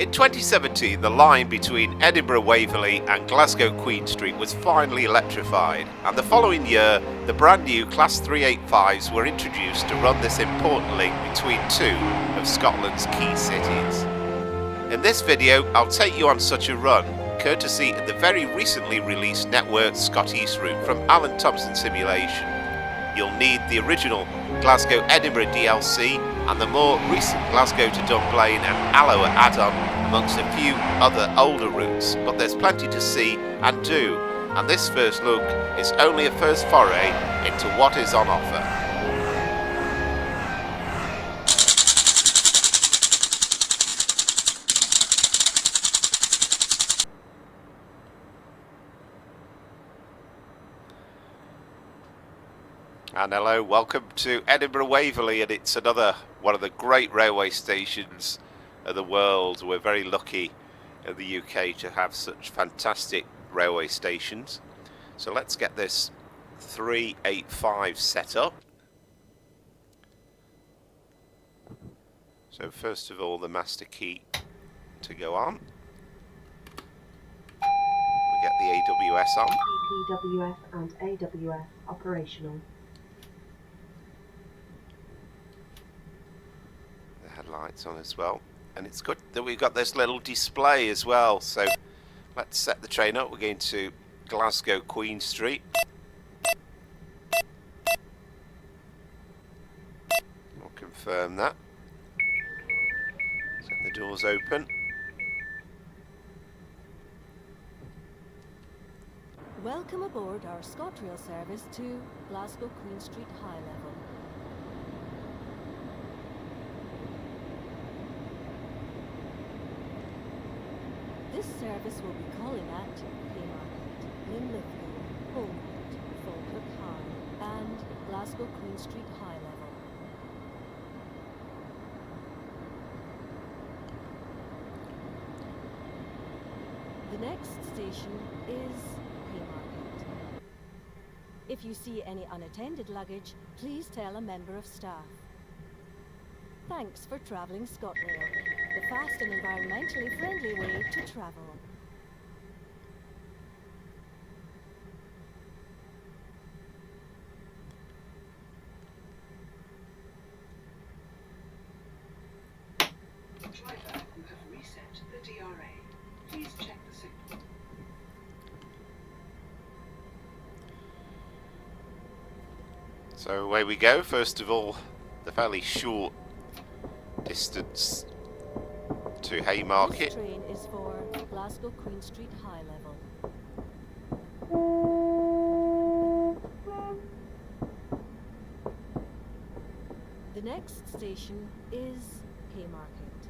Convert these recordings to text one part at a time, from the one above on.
In 2017, the line between Edinburgh Waverley and Glasgow Queen Street was finally electrified, and the following year, the brand new Class 385s were introduced to run this important link between two of Scotland's key cities. In this video, I'll take you on such a run, courtesy of the very recently released Network Scot East route from Alan Thomson Simulation. You'll need the original Glasgow-Edinburgh DLC and the more recent Glasgow to Dunblane and Alloa add-on, amongst a few other older routes, but there's plenty to see and do, and this first look is only a first foray into what is on offer. And hello, welcome to Edinburgh Waverley, and it's another one of the great railway stations of the world. We're very lucky in the UK to have such fantastic railway stations. So let's get this 385 set up. So first of all, the master key to go on. We get the AWS on. PWS and AWS operational. Headlights on as well, and it's good that we've got this little display as well. So let's set the train up. We're going to Glasgow Queen Street. I'll confirm that. Set the doors open. Welcome aboard our ScotRail service to Glasgow Queen Street High Level. This service will be calling at Haymarket, Linlithgow, Holmwood, Falkirk High, and Glasgow Queen Street High Level. The next station is Haymarket. If you see any unattended luggage, please tell a member of staff. Thanks for travelling ScotRail, the fast and environmentally friendly way to travel. Driver, you have reset the DRA. Please check the signal. So away we go. First of all, the fairly short distance to Haymarket. This train is for Glasgow Queen Street High Level. The next station is Haymarket.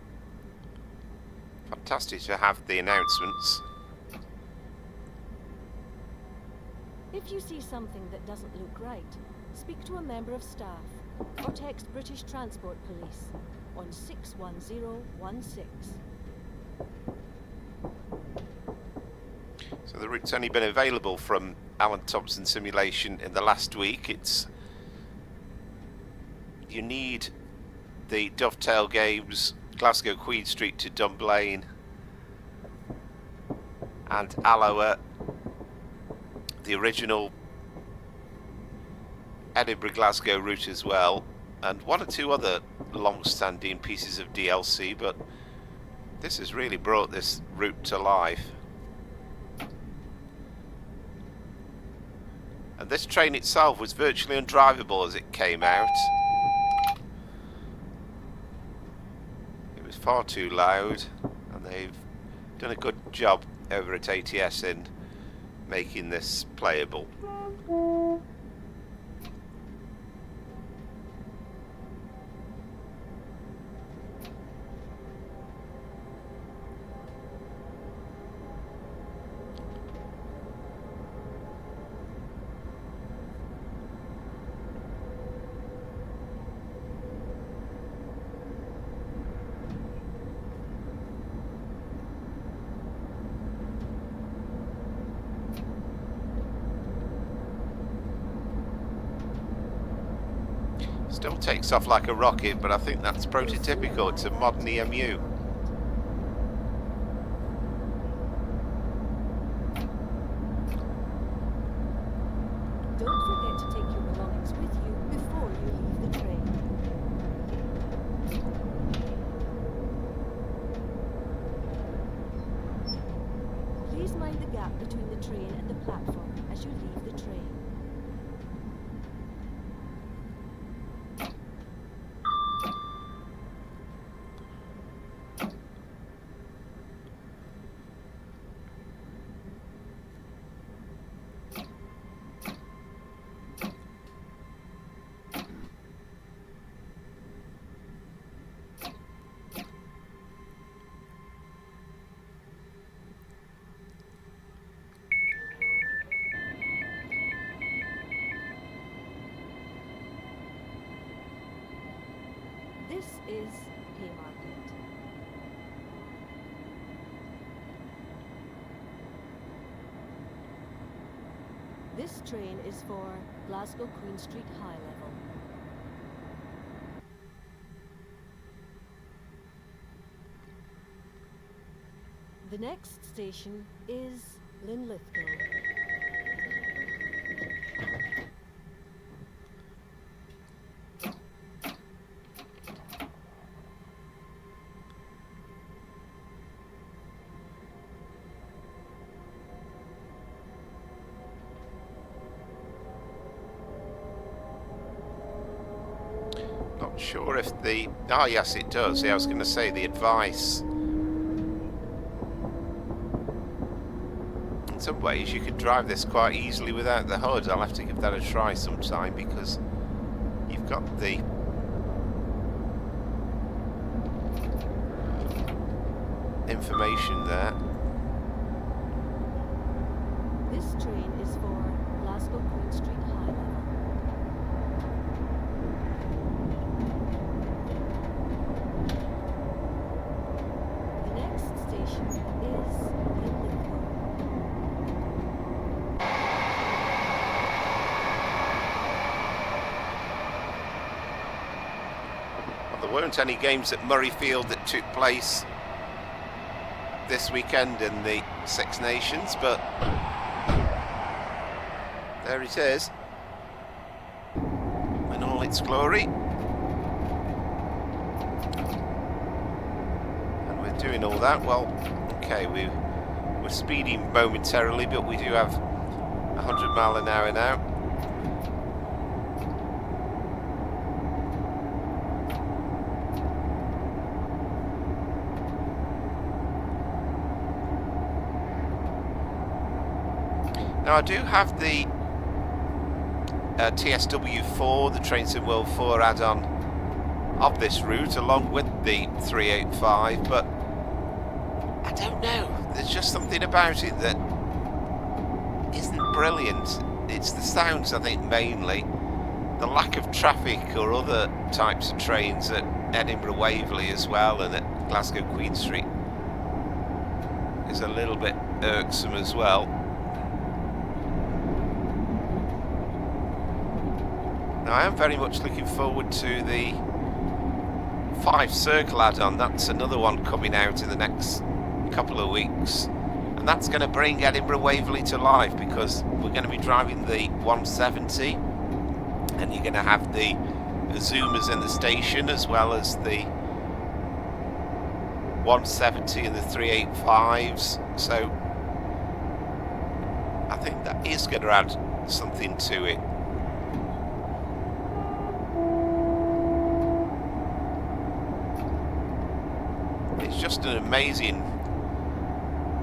Fantastic to have the announcements. If you see something that doesn't look right, speak to a member of staff or text British Transport Police on 61016. So the route's only been available from Alan Thomson Simulation in the last week. You need the Dovetail Games Glasgow Queen Street to Dunblane and Alloa, the original Edinburgh Glasgow route as well, and one or two other long-standing pieces of DLC, but this has really brought this route to life. And this train itself was virtually undrivable as it came out. It was far too loud, and they've done a good job over at ATS in making this playable. Still takes off like a rocket, but I think that's prototypical. It's a modern EMU. Please mind the gap between the train and the platform as you leave the train. This is Haymarket. This train is for Glasgow Queen Street High Level. The next station is Linlithgow. Not sure if the... Oh, yes, it does. Yeah, I was going to say the advice. In some ways, you could drive this quite easily without the hood. I'll have to give that a try sometime because you've got the information there. This train is for Glasgow Queen Street High Level. The next station is Linlithgow. Well, there weren't any games at Murrayfield that took place this weekend in the Six Nations, but there it is in all its glory. And we're doing all that. Well, okay, we're speeding momentarily, but we do have 100 mile an hour now. Now I do have the TSW4, the Train Sim World 4 add-on of this route along with the 385, but I don't know, there's just something about it that isn't brilliant. It's the sounds, I think, mainly. The lack of traffic or other types of trains at Edinburgh Waverley as well, and at Glasgow Queen Street is a little bit irksome as well. Now, I am very much looking forward to the 5 Circle add-on. That's another one coming out in the next couple of weeks, and that's going to bring Edinburgh Waverley to life, because we're going to be driving the 170 and you're going to have the Zoomers in the station as well as the 170 and the 385s, so I think that is going to add something to it. It's just an amazing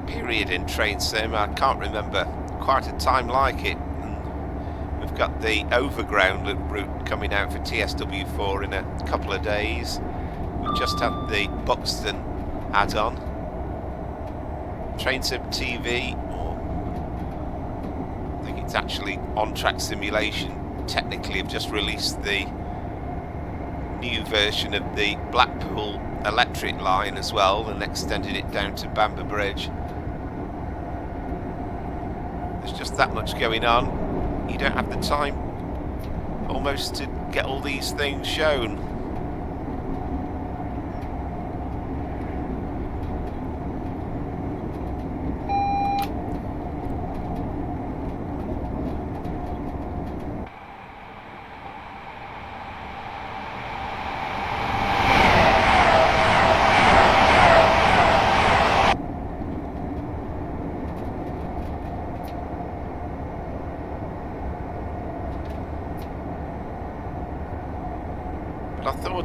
period in train sim. I can't remember quite a time like it. And we've got the overground route coming out for TSW4 in a couple of days. We've just had the Buxton add-on. Train Sim TV, or I think it's actually On Track Simulation, technically have just released the new version of the Blackpool electric line as well, and extended it down to Bamber Bridge. There's just that much going on. You don't have the time almost to get all these things shown.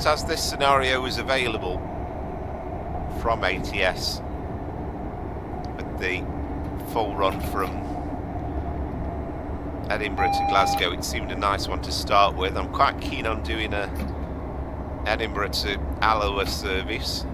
But as this scenario is available from ATS with the full run from Edinburgh to Glasgow, it seemed a nice one to start with. I'm quite keen on doing a Edinburgh to Alloa service.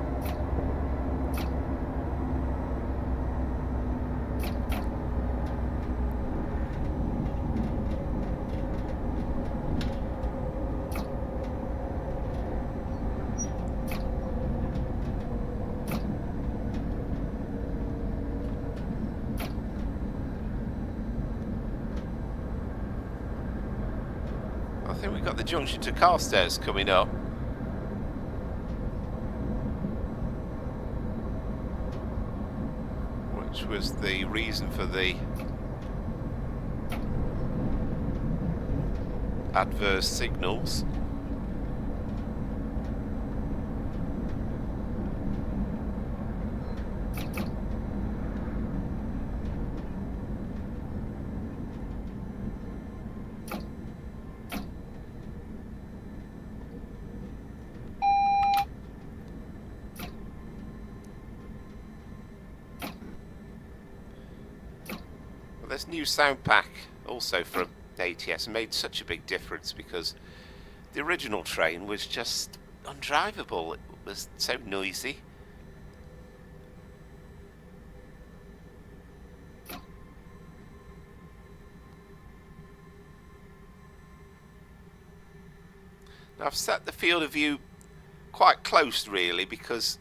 I think we've got the junction to Carstairs coming up. Which was the reason for the adverse signals. This new sound pack also from ATS made such a big difference, because the original train was just undrivable. It was so noisy. Now I've set the field of view quite close really, because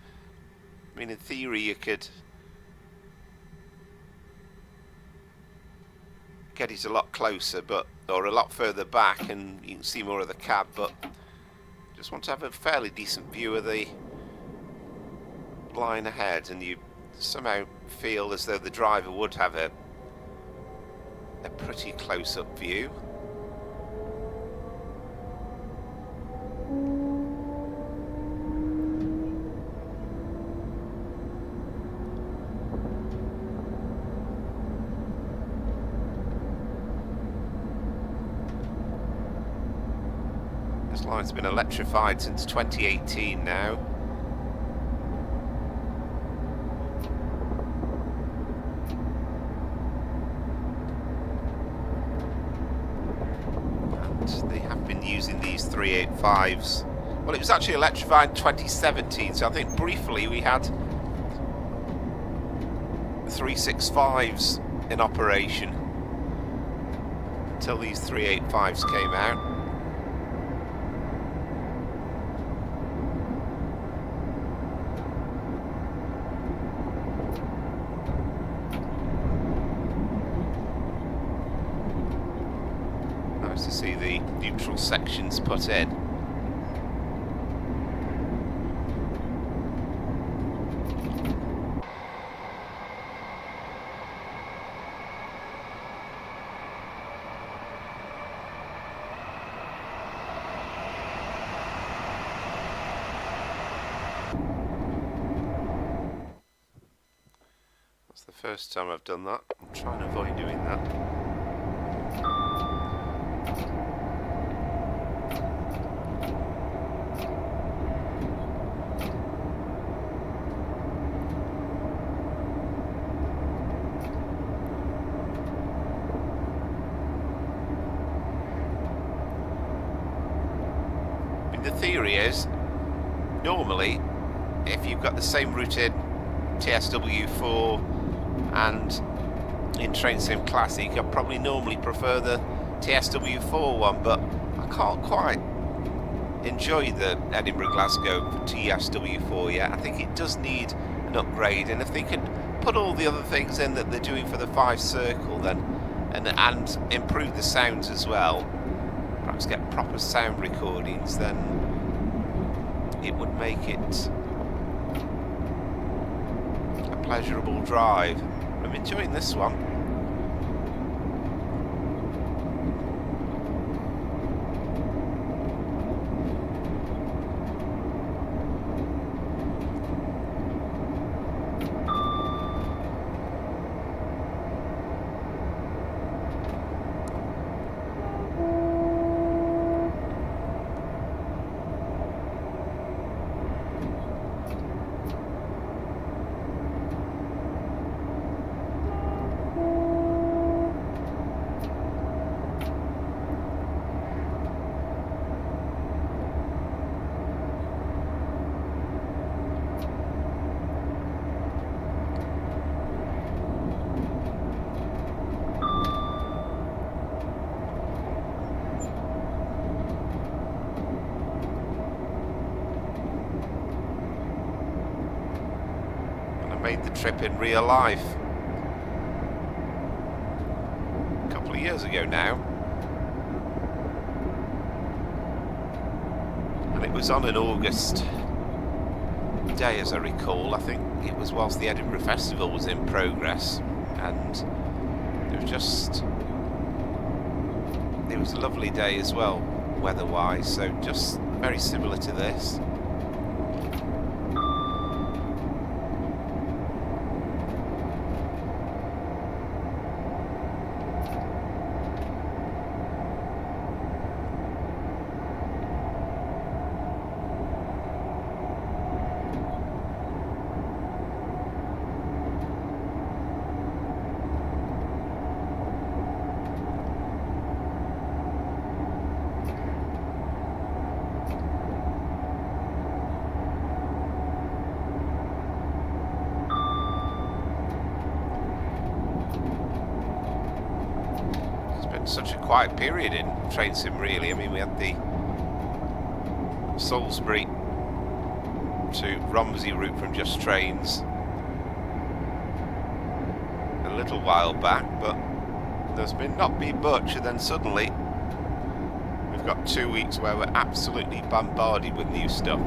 I mean in theory you could get it a lot closer, or a lot further back, and you can see more of the cab, but just want to have a fairly decent view of the line ahead, and you somehow feel as though the driver would have a pretty close-up view. This line's been electrified since 2018 now. And they have been using these 385s. Well, it was actually electrified in 2017, so I think briefly we had 365s in operation until these 385s came out. To see the neutral sections put in. That's the first time I've done that. I'm trying to avoid doing that. The theory is, normally, if you've got the same routed TSW4 and in Train Sim Classic, I'd probably normally prefer the TSW4 one, but I can't quite enjoy the Edinburgh Glasgow TSW4 yet. I think it does need an upgrade, and if they could put all the other things in that they're doing for the 5 Circle, then and improve the sounds as well, perhaps get proper sound recordings, then it would make it a pleasurable drive. I'm enjoying this one. I made the trip in real life a couple of years ago now, and it was on an August day, as I recall. I think it was whilst the Edinburgh Festival was in progress, and it was a lovely day as well, weather-wise, so just very similar to this. Such a quiet period in train sim, really. I mean, we had the Salisbury to Romsey route from Just Trains a little while back, but there's not been much, and then suddenly we've got 2 weeks where we're absolutely bombarded with new stuff.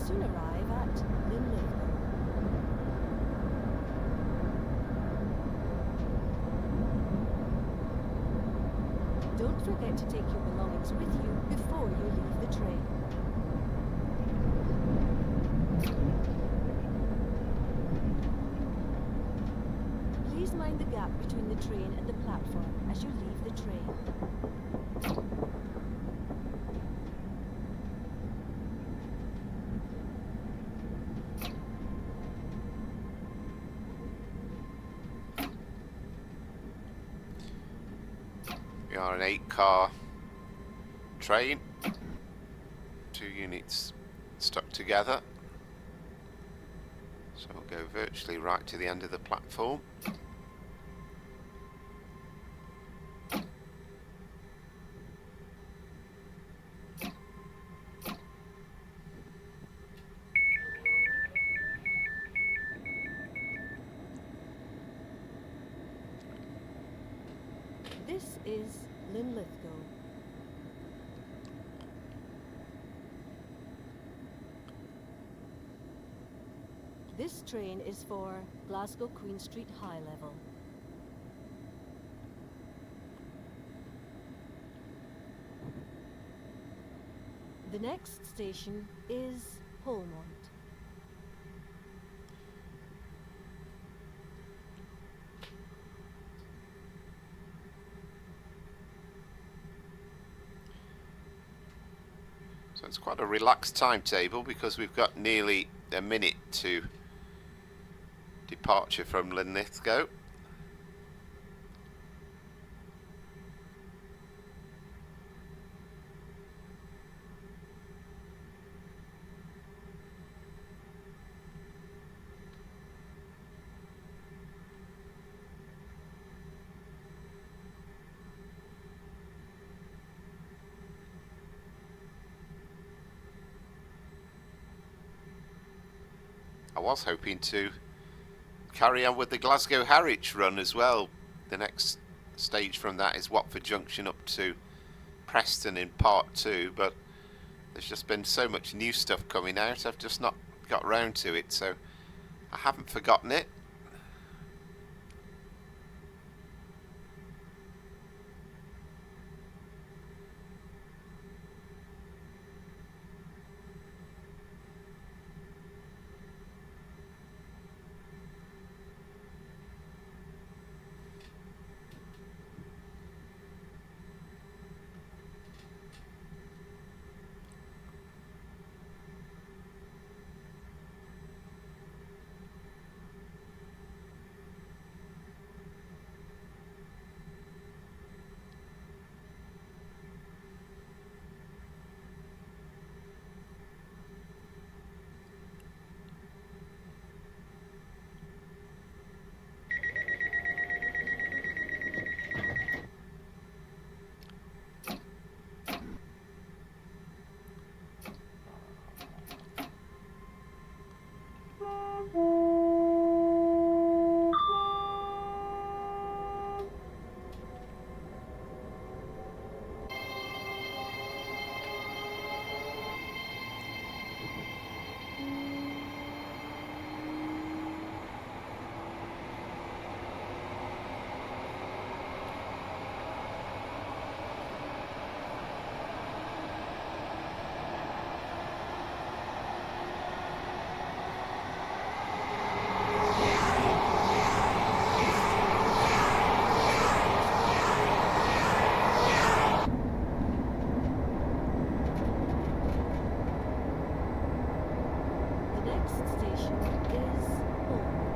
Soon arrive at Linlithgow. Don't forget to take your belongings with you before you leave the train. Please mind the gap between the train and the platform as you leave the train. We are an 8-car train, 2 units stuck together, so we'll go virtually right to the end of the platform. This is Linlithgow. This train is for Glasgow Queen Street High Level. The next station is Polmont. So it's quite a relaxed timetable because we've got nearly a minute to departure from Linlithgow. I was hoping to carry on with the Glasgow Harwich run as well. The next stage from that is Watford Junction up to Preston in part 2, but there's just been so much new stuff coming out, I've just not got round to it, so I haven't forgotten it. The next station is Ormond.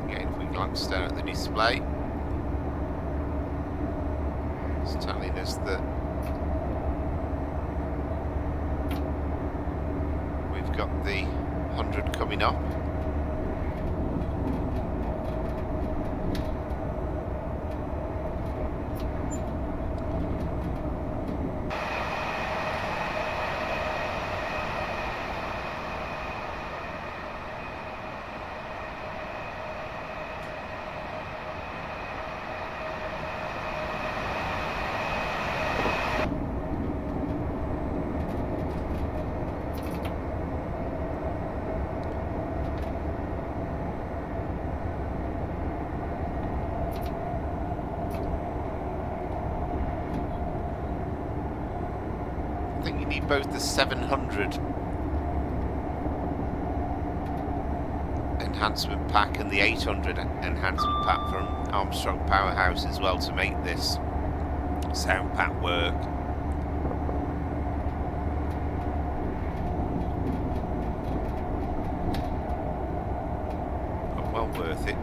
Again, if we glance down at the display, it's telling us that we've got the 100 coming up. I think you need both the 700 enhancement pack and the 800 enhancement pack from Armstrong Powerhouse as well to make this sound pack work. But well worth it.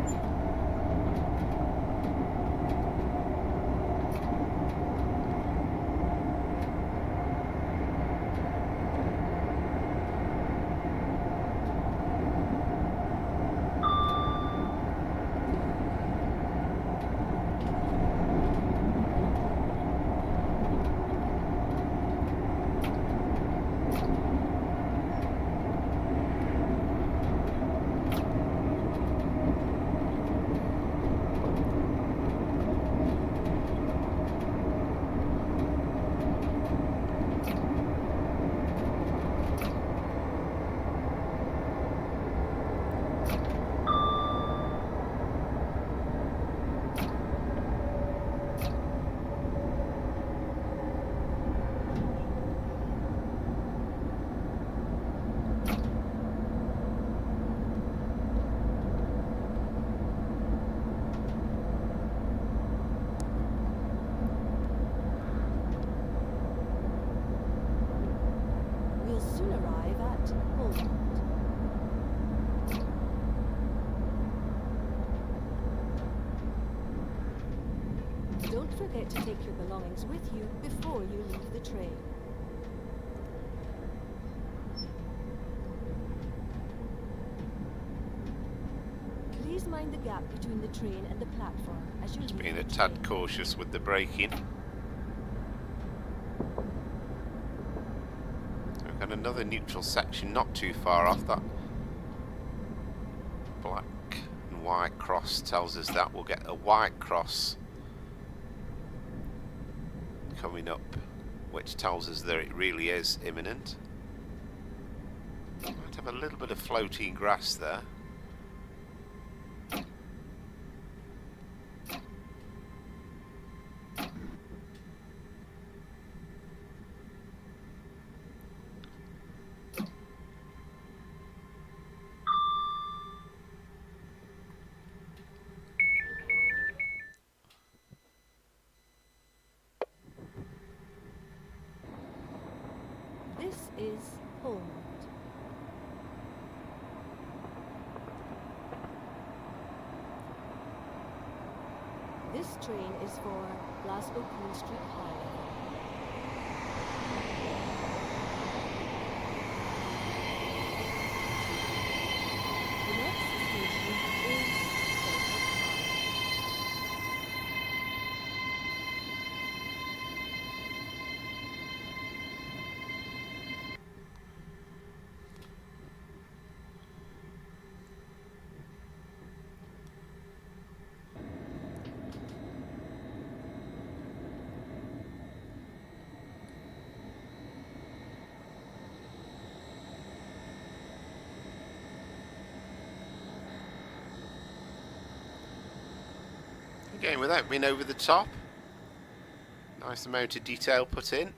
We'll soon arrive at Ormond. Don't forget to take your belongings with you before you leave the train. Please Please mind the gap between the train and the platform as you leave Being the a tad train. cautious with the braking. We've got another neutral section not too far off. That black and white cross tells us that we'll get a white cross coming up, which tells us that it really is imminent. Might have a little bit of floating grass there. This is Holmwood. This train is for Glasgow Queen Street High Level. The next station is Falkirk High. Again, without being over the top. Nice amount of detail put in.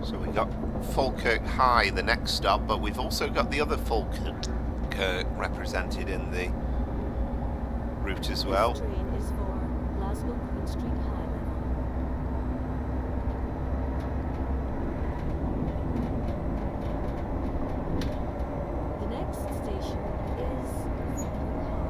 So we got Falkirk High, the next stop, but we've also got the other Falkirk represented in the route as well. This train is for Glasgow Queen Street High Level. The next station is Falkirk High.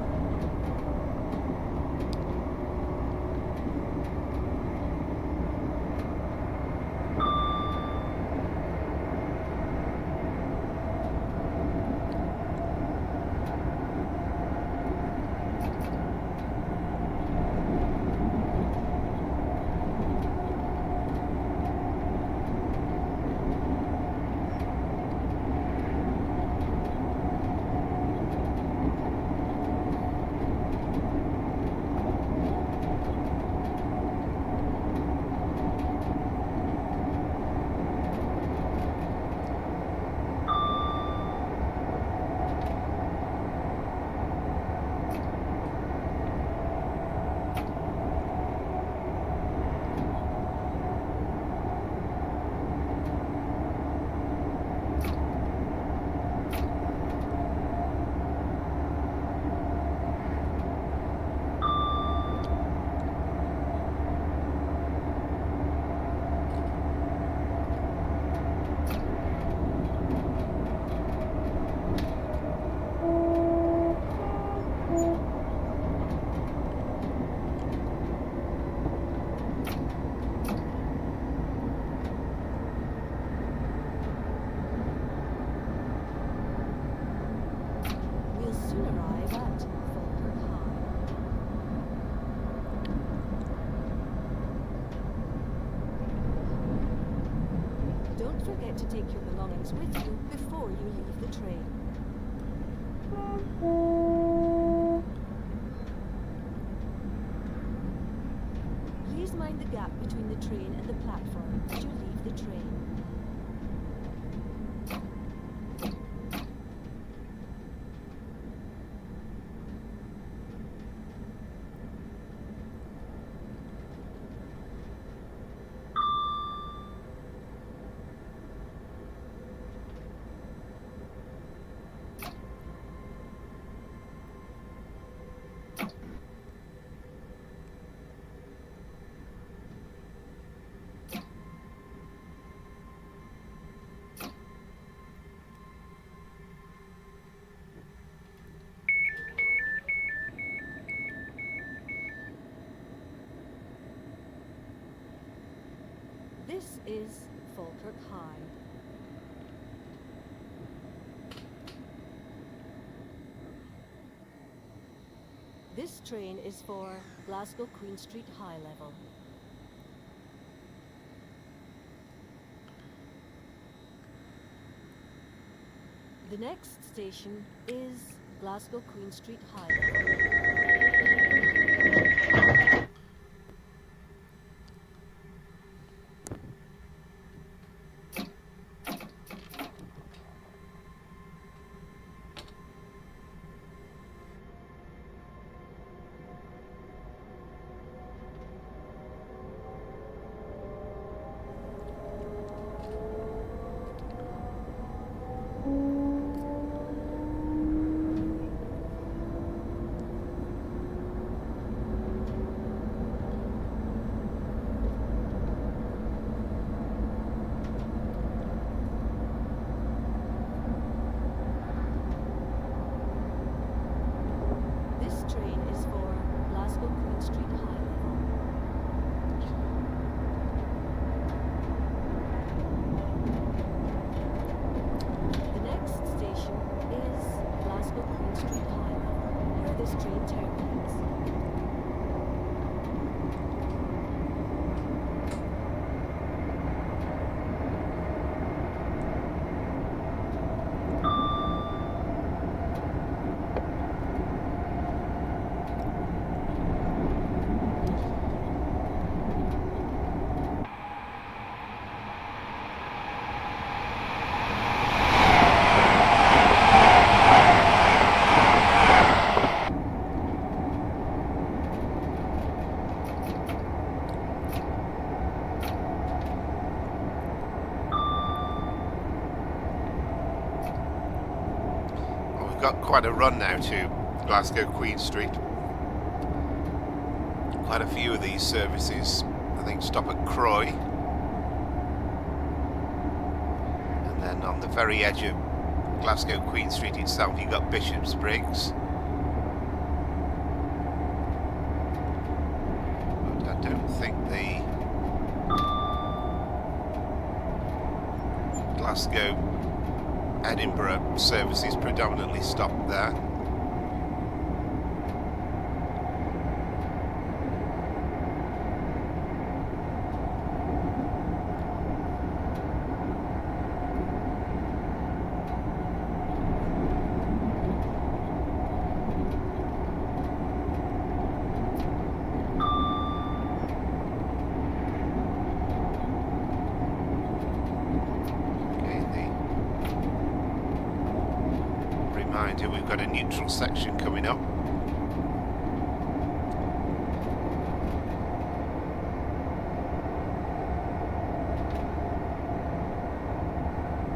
We'll soon arrive at Falkirk High. Don't forget to take your belongings with you before you leave the train. Please mind the gap between the train and the platform as you leave the train. This is Falkirk High. This train is for Glasgow Queen Street High Level. The next station is Glasgow Queen Street High Level. This train is for Glasgow Queen Street High Level. The next station is Glasgow Queen Street High Level, where this train terminates. Got quite a run now to Glasgow Queen Street. Quite a few of these services, I think, stop at Croy, and then on the very edge of Glasgow Queen Street itself you've got Bishopsbriggs, but I don't think the Glasgow Edinburgh services predominantly stop there. We've got a neutral section coming up.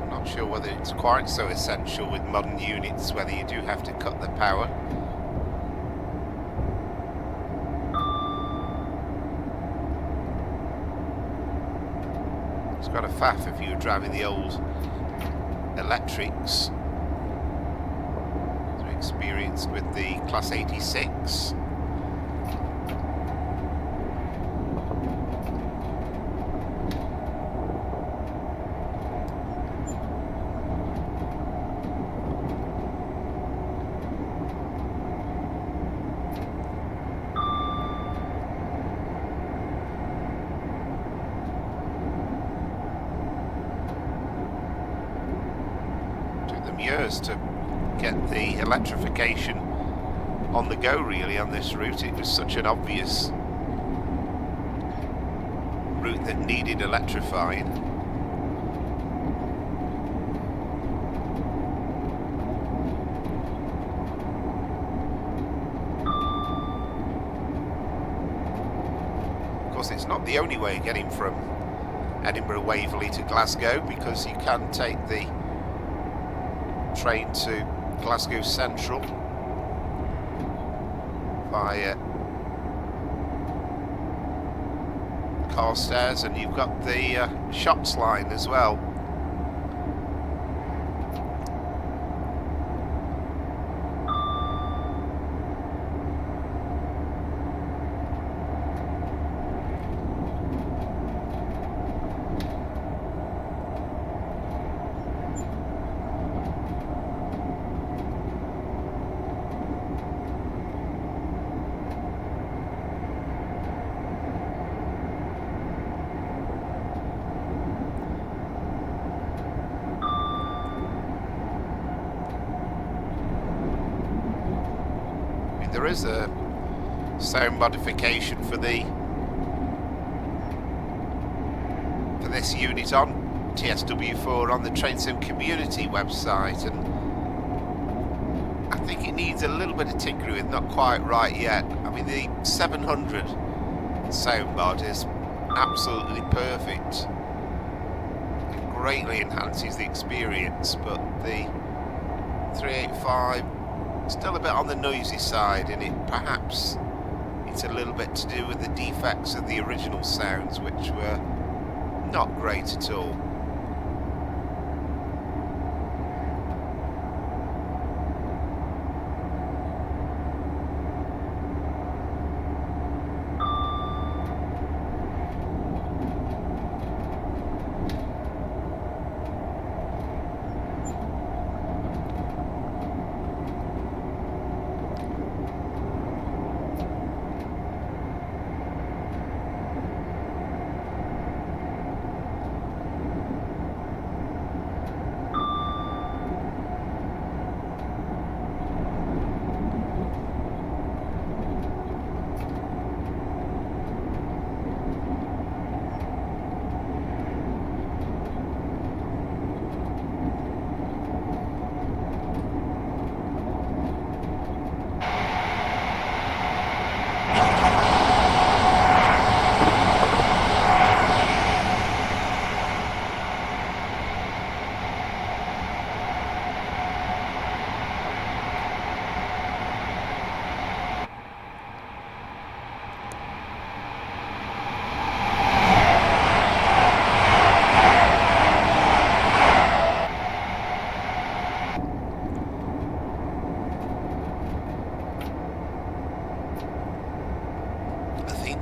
I'm not sure whether it's quite so essential with modern units, whether you do have to cut the power. It's got a faff if you're driving the old electrics. Experienced with the Class 86. Took them years to get the electrification on the go, really, on this route. It was such an obvious route that needed electrified. Of course, it's not the only way of getting from Edinburgh Waverley to Glasgow, because you can take the train to Glasgow Central via Carstairs, and you've got the Shops line as well. there is a sound modification for this unit on TSW4 on the TrainSim community website, and I think it needs a little bit of tinkering with, not quite right yet. I mean, the 700 sound mod is absolutely perfect. It greatly enhances the experience, but the 385 still a bit on the noisy side, and perhaps it's a little bit to do with the defects of the original sounds, which were not great at all.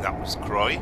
That was Croy.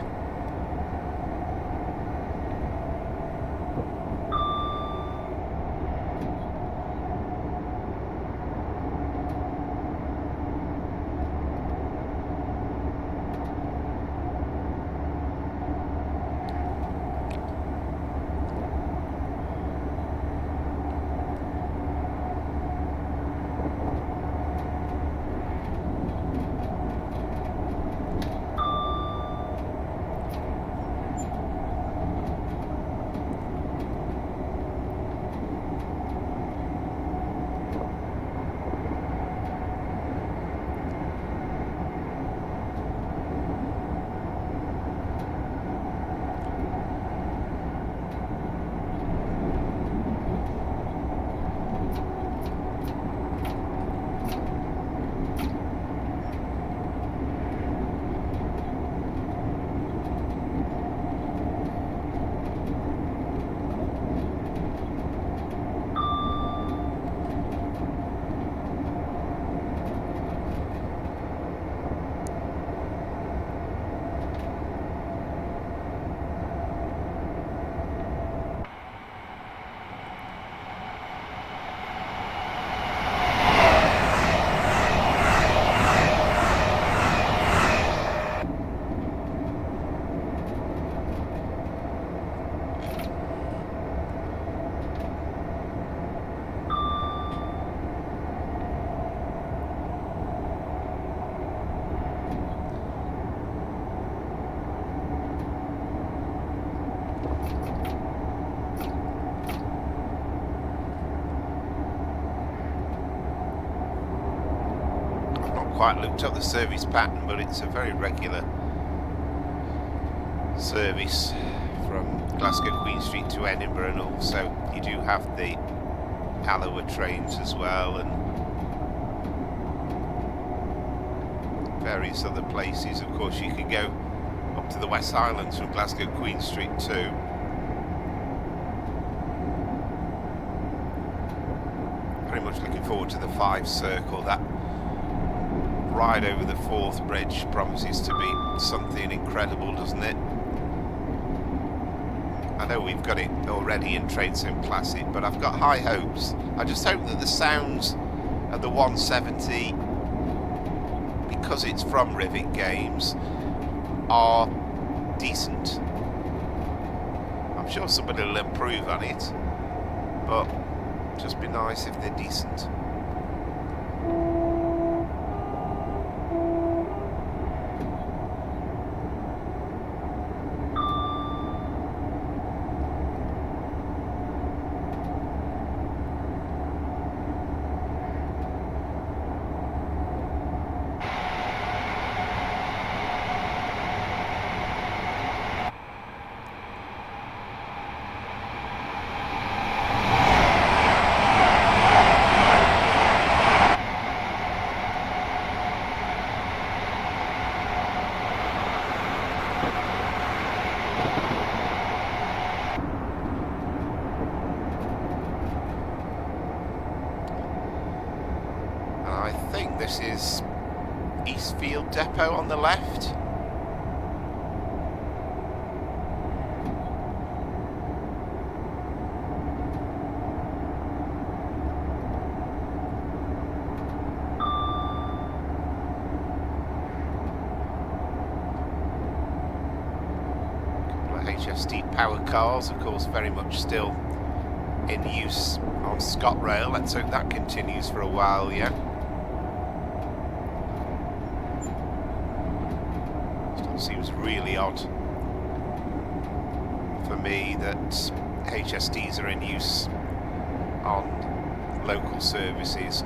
Quite looked up the service pattern, but it's a very regular service from Glasgow Queen Street to Edinburgh, and also you do have the Alloa trains as well, and various other places. Of course, you can go up to the West Highlands from Glasgow Queen Street too. Very much looking forward to the 5 Circle. That ride over the Forth Bridge promises to be something incredible, doesn't it? I know we've got it already in TrainSim Classic, but I've got high hopes. I just hope that the sounds of the 170, because it's from Rivet Games, are decent. I'm sure somebody will improve on it, but just be nice if they're decent. think this is Eastfield Depot on the left. HST power cars, of course, very much still in use on ScotRail. Let's hope that continues for a while yet. Still seems really odd for me that HSTs are in use on local services.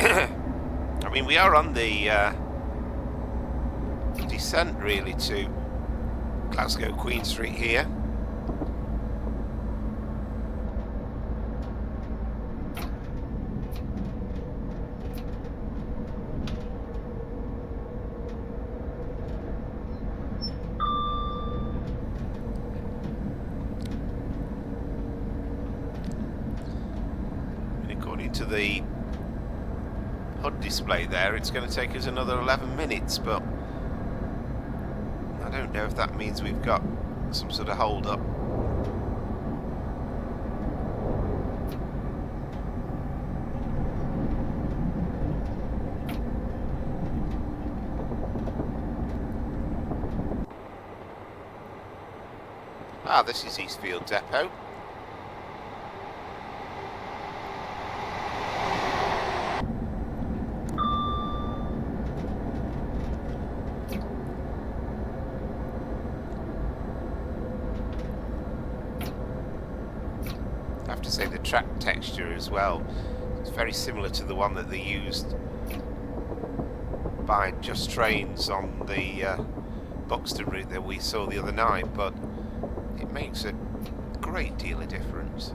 I mean, we are on the descent really to Glasgow Queen Street here. And according to the HUD display there, it's going to take us another 11 minutes, but I don't know if that means we've got some sort of hold up. Ah, this is Eastfield Depot. I have to say the track texture as well, it's very similar to the one that they used by Just Trains on the Buxton route that we saw the other night, but it makes a great deal of difference.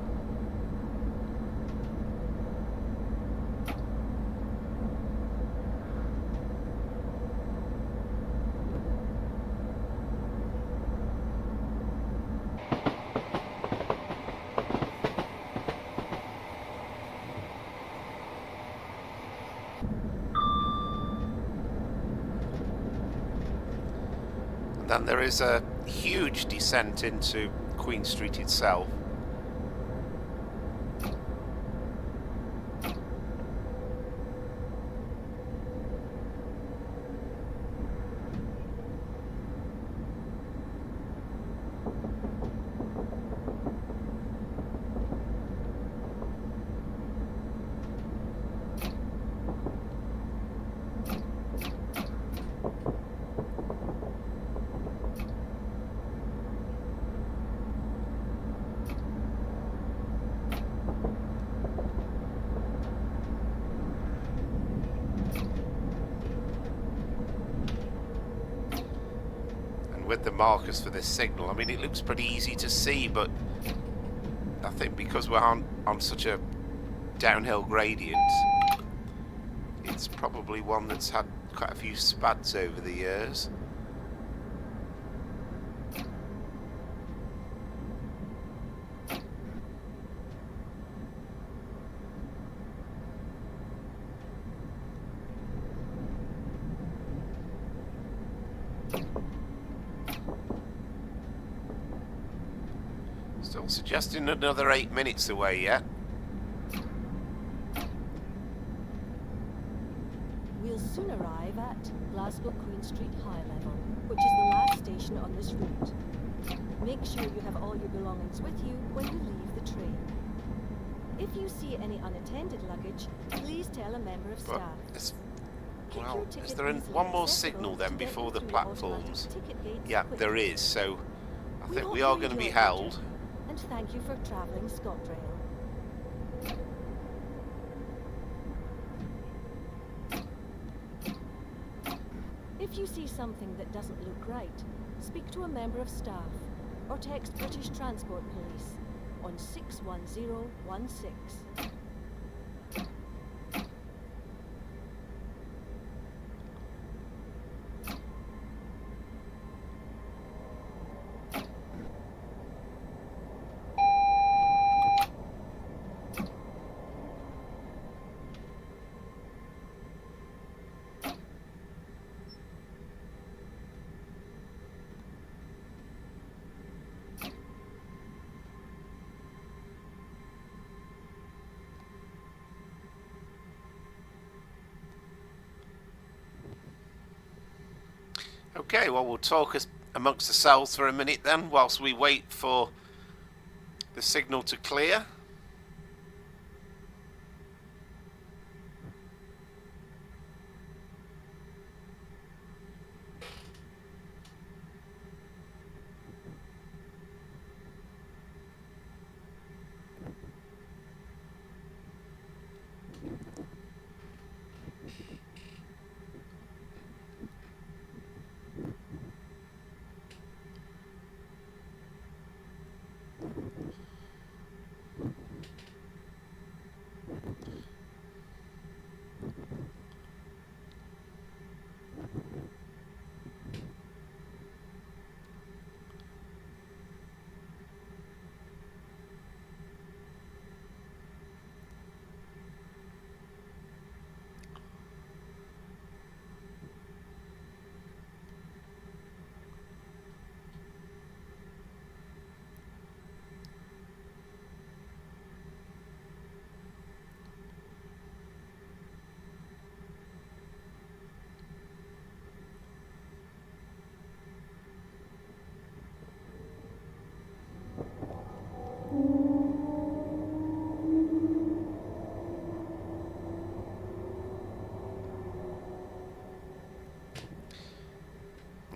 Then there is a huge descent into Queen Street itself. With the markers for this signal, I mean, it looks pretty easy to see, but I think because we're on such a downhill gradient, it's probably one that's had quite a few spads over the years. Still suggesting another 8 minutes away yet. We'll soon arrive at Glasgow Queen Street High Level, which is the last station on this route. Make sure you have all your belongings with you when you leave the train. If you see any unattended luggage, please tell a member of But staff. it's, Keep well, your is ticket there easily one more accessible signal then to get before you the through automatic platforms? ticket gates Yeah, quickly. there is. So I think hope we are you going to be enjoyed your held. journey, and thank you for travelling ScotRail. If you see something that doesn't look right, speak to a member of staff or text British Transport Police on 61016. Okay, well, we'll talk amongst ourselves for a minute then, whilst we wait for the signal to clear.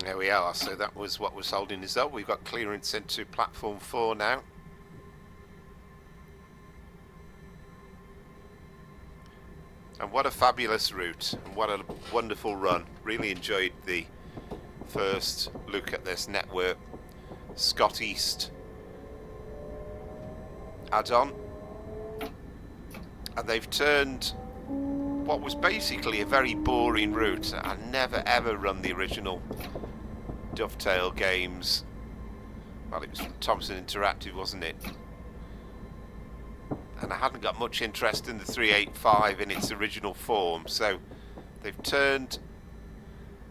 There we are, so that was what was holding us up. We've got clearance into platform 4 now. And what a fabulous route, and what a wonderful run. Really enjoyed the first look at this Network Scot East add-on. And they've turned what was basically a very boring route. I never ever run the original Dovetail games. Well, it was from Thomson Interactive, wasn't it? And I hadn't got much interest in the 385 in its original form, so they've turned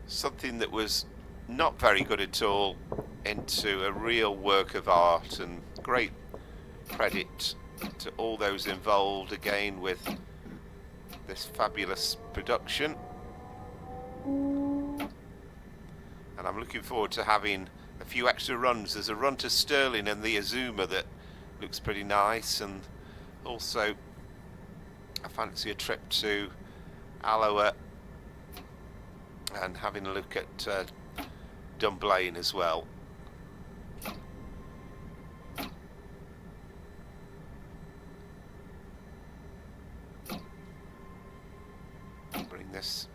something that was not very good at all into a real work of art, and great credit to all those involved again with this fabulous production. And I'm looking forward to having a few extra runs. There's a run to Stirling and the Azuma that looks pretty nice, and also I fancy a trip to Alloa and having a look at Dunblane as well. Bring this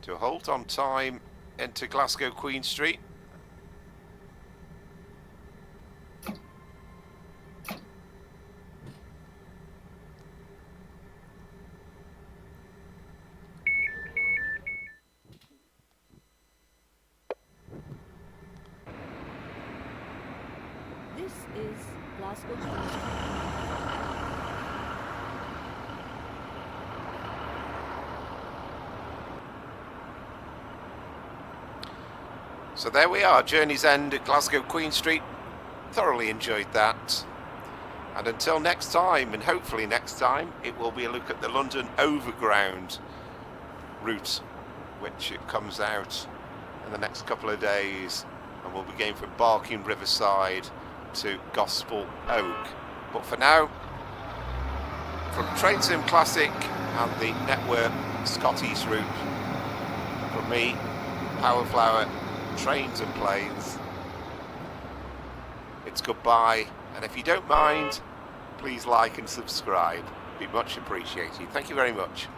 to a halt on time into Glasgow Queen Street. This is Glasgow Queen Street. So there we are, journey's end at Glasgow Queen Street. Thoroughly enjoyed that. And until next time, and hopefully next time, it will be a look at the London Overground route, which it comes out in the next couple of days. And we'll be going from Barking Riverside to Gospel Oak. But for now, From Train Sim Classic and the Network Scot East route, from me, Powerflower, Trains and Planes, it's goodbye, and if you don't mind, please like and subscribe. It'd be much appreciated. Thank you very much.